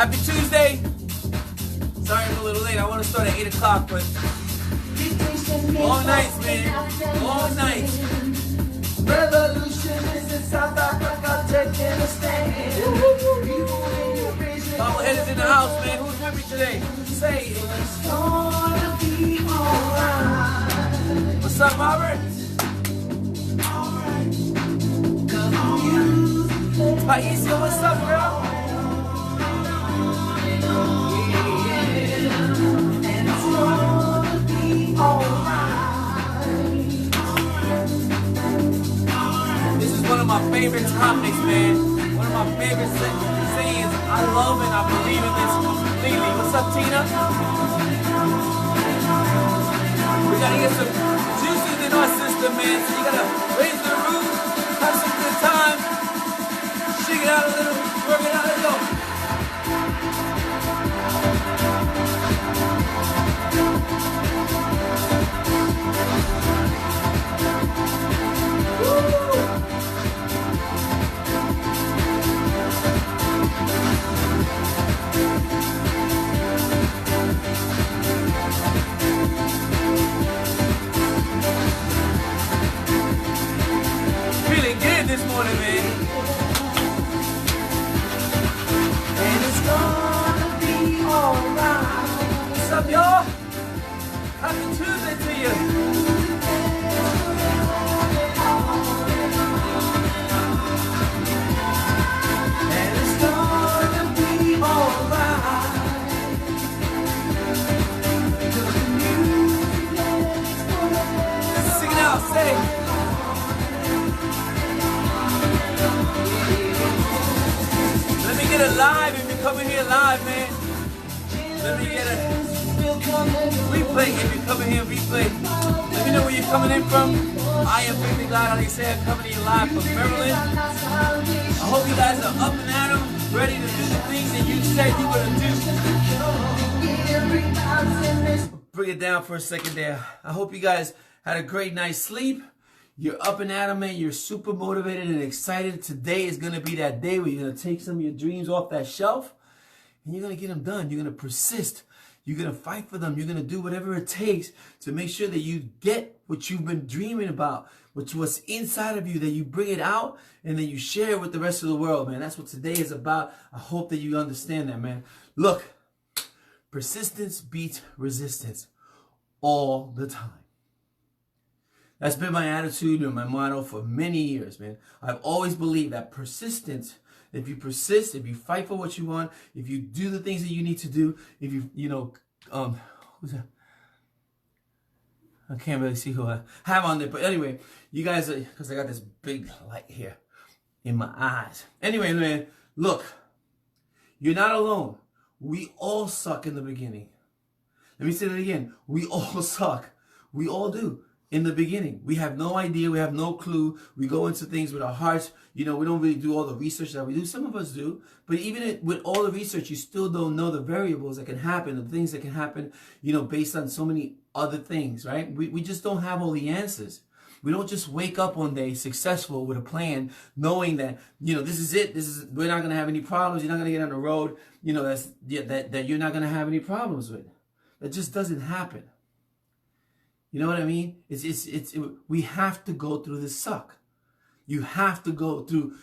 Happy Tuesday. Sorry I'm a little late. I want to start at 8 o'clock, but long nights, man. Long nights. Revolution is in South Africa taking a stand. Bobblehead is in the house, man. Who's with me today? Say it. It's gonna be alright. What's up, Robert? Taisha, what's up, girl? And it's gonna be alright. This is one of my favorite topics, man. One of my favorite sayings. I love and I believe in this completely. What's up, Tina? We gotta get some juices in our system, man. So you gotta raise the roof, have some good time, shake it out a little, work it out a little. Feeling good this morning, man. And it's gonna be alright. What's up, y'all? Happy Tuesday to you. And it's gonna be alright. Sing it out, say. Let me get it live if you're coming here live, man. Let me get a replay if you're coming here replay. Let me know where you're coming in from. I am really glad, like I say, I'm coming to you live from Maryland. I hope you guys are up and at 'em, ready to do the things that you said you were to do. Bring it down for a second there. I hope you guys had a great night's sleep. You're up and at 'em, man. You're super motivated and excited. Today is going to be that day where you're going to take some of your dreams off that shelf and you're going to get them done. You're going to persist. You're going to fight for them. You're going to do whatever it takes to make sure that you get what you've been dreaming about, what's inside of you, that you bring it out and then you share it with the rest of the world, man. That's what today is about. I hope that you understand that, man. Look, persistence beats resistance all the time. That's been my attitude and my motto for many years, man. I've always believed that persistence, if you persist, if you fight for what you want, if you do the things that you need to do, if who's that? I can't really see who I have on there, but anyway, you guys, because I got this big light here in my eyes. Anyway, man, look, you're not alone. We all suck in the beginning. Let me say that again. We all suck. We all do. In the beginning, we have no idea, we have no clue. We go into things with our hearts. We don't really do all the research that we do. Some of us do, but even with all the research, you still don't know the variables that can happen, the things that can happen, based on so many other things, right? We just don't have all the answers. We don't just wake up one day successful with a plan, knowing that, this is it. We're not going to have any problems. You're not going to get on the road, that you're not going to have any problems with. That just doesn't happen. You know what I mean? We have to go through the suck. You have to go through,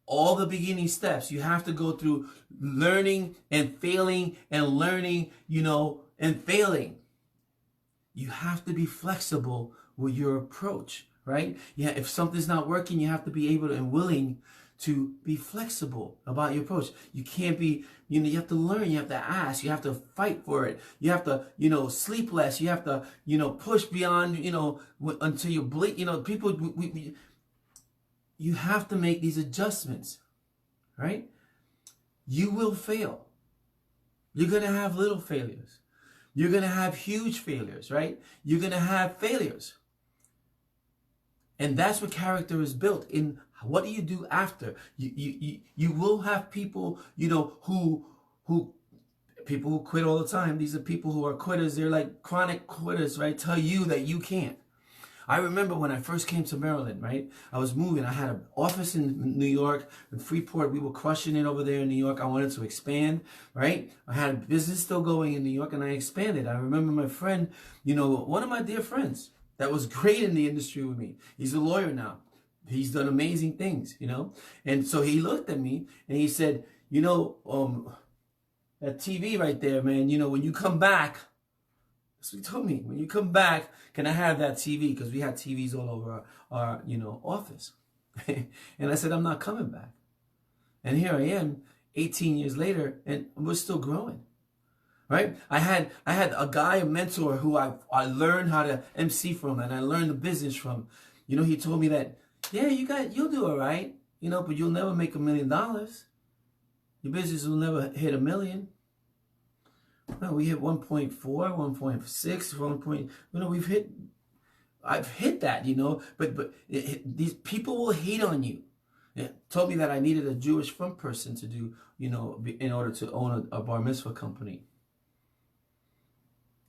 all the beginning steps. You have to go through learning and failing and learning, and failing. You have to be flexible with your approach, right? Yeah, if something's not working, you have to be able and willing to be flexible about your approach. You can't be, you have to learn, you have to ask, you have to fight for it. You have to, sleep less. You have to, push beyond, until you blink, people, you have to make these adjustments, right? You will fail. You're going to have little failures. You're going to have huge failures, right? You're going to have failures. And that's what character is built in. What do you do after? You will have people, who people who quit all the time. These are people who are quitters. They're like chronic quitters, right? Tell you that you can't. I remember when I first came to Maryland, right? I was moving. I had an office in New York, in Freeport. We were crushing it over there in New York. I wanted to expand, right? I had a business still going in New York, and I expanded. I remember my friend, one of my dear friends that was great in the industry with me. He's a lawyer now. He's done amazing things, And so he looked at me and he said, that TV right there, man, when you come back, so he told me, when you come back, can I have that TV? Because we had TVs all over our office. And I said, I'm not coming back. And here I am, 18 years later, and we're still growing. Right? I had a guy, a mentor who I learned how to MC from, and I learned the business from. He told me that, yeah, you'll do all right, but you'll never make $1 million. Your business will never hit $1 million. Well, we hit 1.4, 1.6, I've hit that, but these people will hate on you. It told me that I needed a Jewish front person to do, in order to own a bar mitzvah company.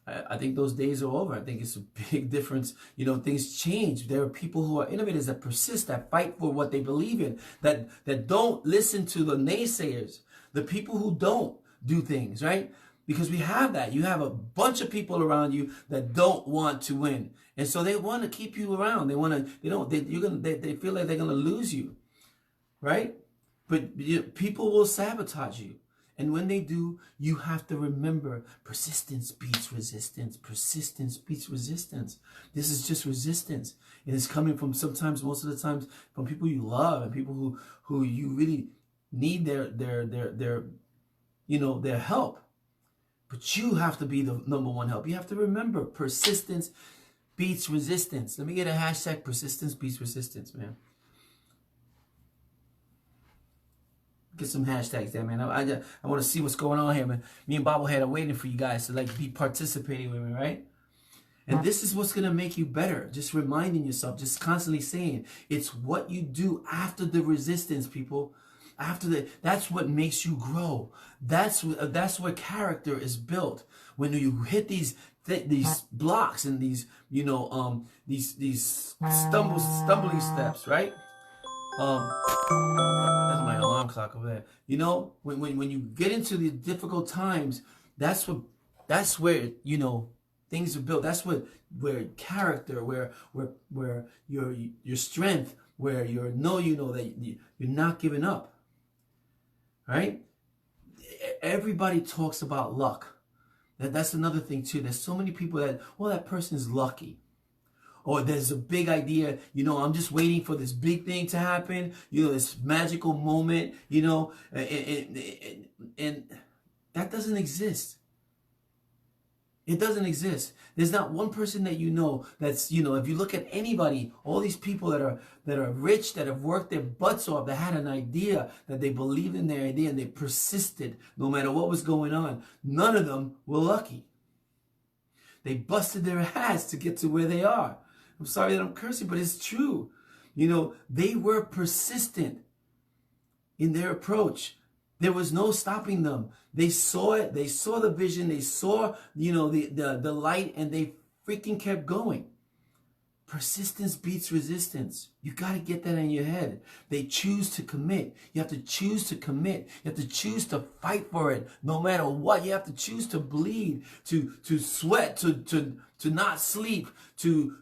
I think those days are over. I think it's a big difference. Things change. There are people who are innovators that persist, that fight for what they believe in, that don't listen to the naysayers, the people who don't do things, right? Because we have that. You have a bunch of people around you that don't want to win. And so they want to keep you around. They feel like they're going to lose you, right? But people will sabotage you. And when they do, you have to remember, persistence beats resistance. Persistence beats resistance. This is just resistance. It is coming from most of the times, from people you love and people who you really need their help. But you have to be the number one help. You have to remember, persistence beats resistance. Let me get a hashtag, persistence beats resistance, man. Get some hashtags there, man. I want to see what's going on here, man. Me and Bobblehead are waiting for you guys to be participating with me, right? And this is what's going to make you better. Just reminding yourself, just constantly saying, it's what you do after the resistance, people. That's what makes you grow. That's where character is built. When you hit these blocks and these stumbling steps, right? That's my alarm clock over there. When you get into the difficult times, that's where things are built. That's where character, where your strength, where that you're not giving up. Right? Everybody talks about luck. That's another thing too. There's so many people that person is lucky. Or there's a big idea, I'm just waiting for this big thing to happen, this magical moment, and that doesn't exist. It doesn't exist. There's not one person that that's, if you look at anybody, all these people that are rich, that have worked their butts off, that had an idea, that they believed in their idea and they persisted no matter what was going on, none of them were lucky. They busted their ass to get to where they are. I'm sorry that I'm cursing, but it's true. They were persistent in their approach. There was no stopping them. They saw it. They saw the vision. They saw, the light, and they freaking kept going. Persistence beats resistance. You got to get that in your head. They choose to commit. You have to choose to commit. You have to choose to fight for it no matter what. You have to choose to bleed, to sweat, to not sleep, to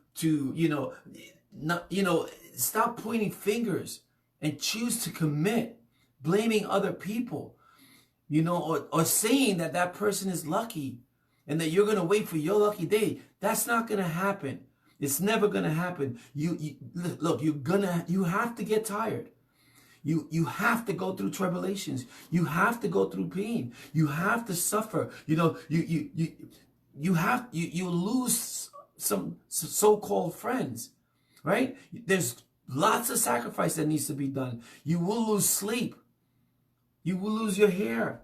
stop pointing fingers and choose to commit, blaming other people, or saying that person is lucky and that you're going to wait for your lucky day. That's not going to happen. It's never going to happen. Look, you have to get tired. You have to go through tribulations. You have to go through pain. You have to suffer. You lose some so-called friends, right? There's lots of sacrifice that needs to be done. You will lose sleep. You will lose your hair.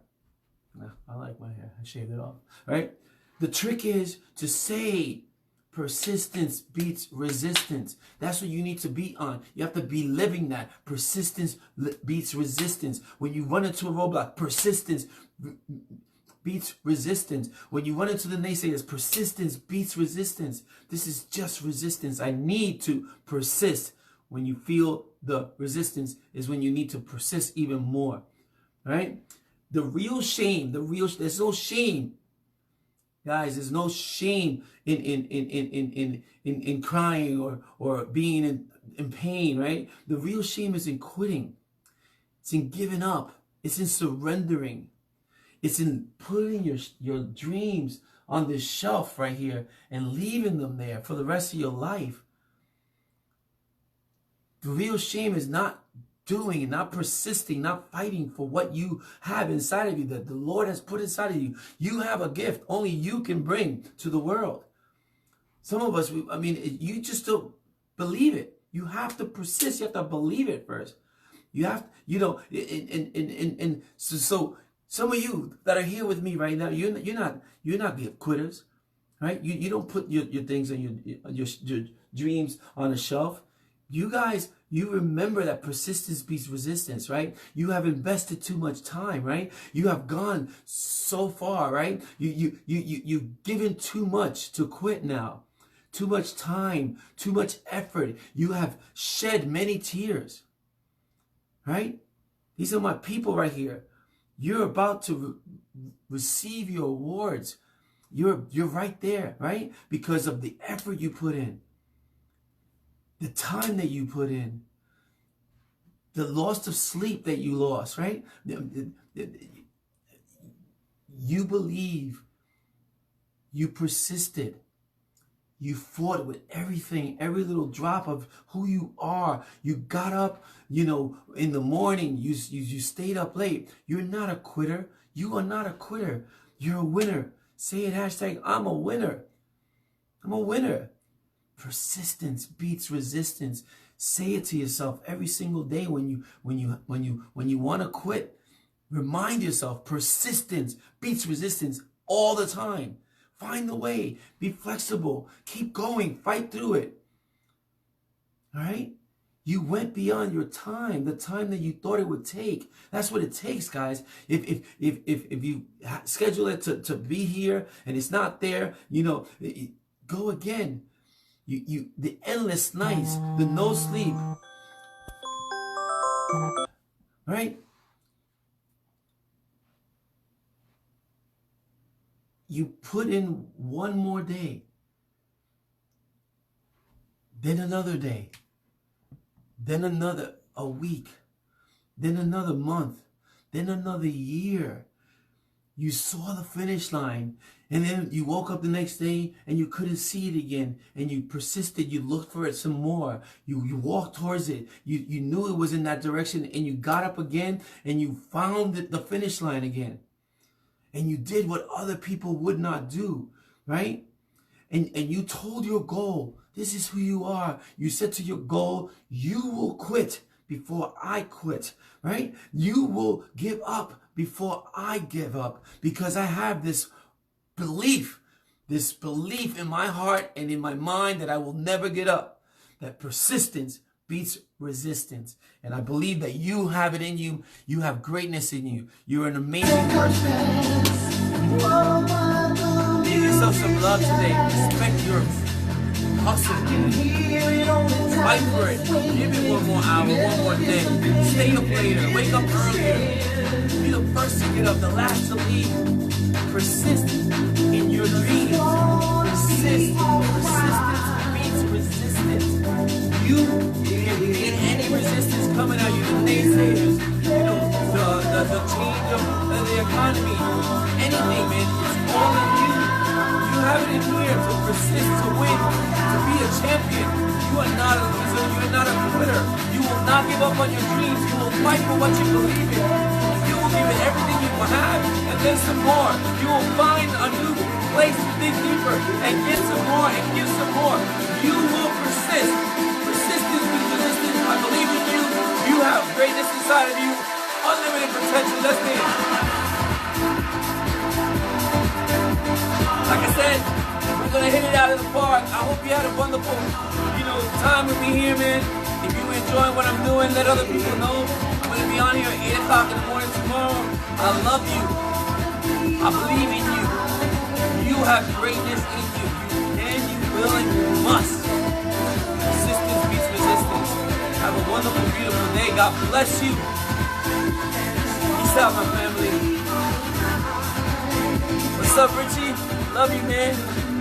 I like my hair. I shaved it off, right? The trick is to say persistence beats resistance. That's what you need to be on. You have to be living that. Persistence beats resistance. When you run into a roadblock, persistence beats resistance. When you run into the naysayers, persistence beats resistance. This is just resistance. I need to persist. When you feel the resistance is when you need to persist even more, right? The real shame, there's no shame, guys. There's no shame in crying or being in pain, right? The real shame is in quitting. It's in giving up. It's in surrendering. It's in putting your dreams on this shelf right here and leaving them there for the rest of your life. The real shame is not doing, not persisting, not fighting for what you have inside of you, that the Lord has put inside of you. You have a gift only you can bring to the world. Some of us, you just don't believe it. You have to persist. You have to believe it first. You have, so some of you that are here with me right now, you're not quitters, right? You don't put your things and your dreams on a shelf. You guys, you remember that persistence beats resistance, right? You have invested too much time, right? You have gone so far, right? You've given too much to quit now. Too much time, too much effort. You have shed many tears, right? These are my people right here. You're about to receive your awards. You're right there, right? Because of the effort you put in. The time that you put in, the loss of sleep that you lost, right? You believe, you persisted, you fought with everything, every little drop of who you are. You got up, in the morning, you stayed up late. You're not a quitter. You are not a quitter. You're a winner. Say it, hashtag, I'm a winner. I'm a winner. Persistence beats resistance. Say it to yourself every single day when you want to quit. Remind yourself, persistence beats resistance all the time. Find the way. Be flexible. Keep going. Fight through it. All right? You went beyond your time, the time that you thought it would take. That's what it takes, guys. If you schedule it to be here and it's not there, go again. The endless nights, the no sleep, right? You put in one more day, then another day, then a week, then another month, then another year. You saw the finish line, and then you woke up the next day and you couldn't see it again, and you persisted. You looked for it some more. You walked towards it. You knew it was in that direction, and you got up again and you found the finish line again. And you did what other people would not do, right? And you told your goal, this is who you are. You said to your goal, you will quit before I quit, right? You will give up before I give up, because I have this belief in my heart and in my mind that I will never get up, that persistence beats resistance. And I believe that you have it in you. You have greatness in you. You're an amazing person. Give yourself some love today. Respect your hustle. Fight for it. Give it one more hour, one more day. Stay up later. Wake up earlier. Be the first to get up, the last to leave. Persist in your dreams. Persist. Persistence beats resistance. You can beat any resistance coming at you, the naysayers, the change of the economy, anything, man. It's all in you. You have it in here to persist, to win, to be a champion. You are not a loser. You are not a quitter. You will not give up on your dreams. You will fight for what you believe in. You will give it everything you will have, and then some more. You will find a new place to dig deeper, and get some more, and give some more. You will persist. Persistence with resistance. I believe in you. You have greatness inside of you. Unlimited potential. Let's dance. Like I said, we're going to hit it out of the park. I hope you had a wonderful, time with me here, man. If you enjoy what I'm doing, let other people know. I'm going to be on here at 8 o'clock in the morning tomorrow. I love you. I believe in you. You have greatness in you. You can, you will, and you must. Persistence beats resistance. Have a wonderful, beautiful day. God bless you. Peace out, my family. What's up, Richie? Love you, man.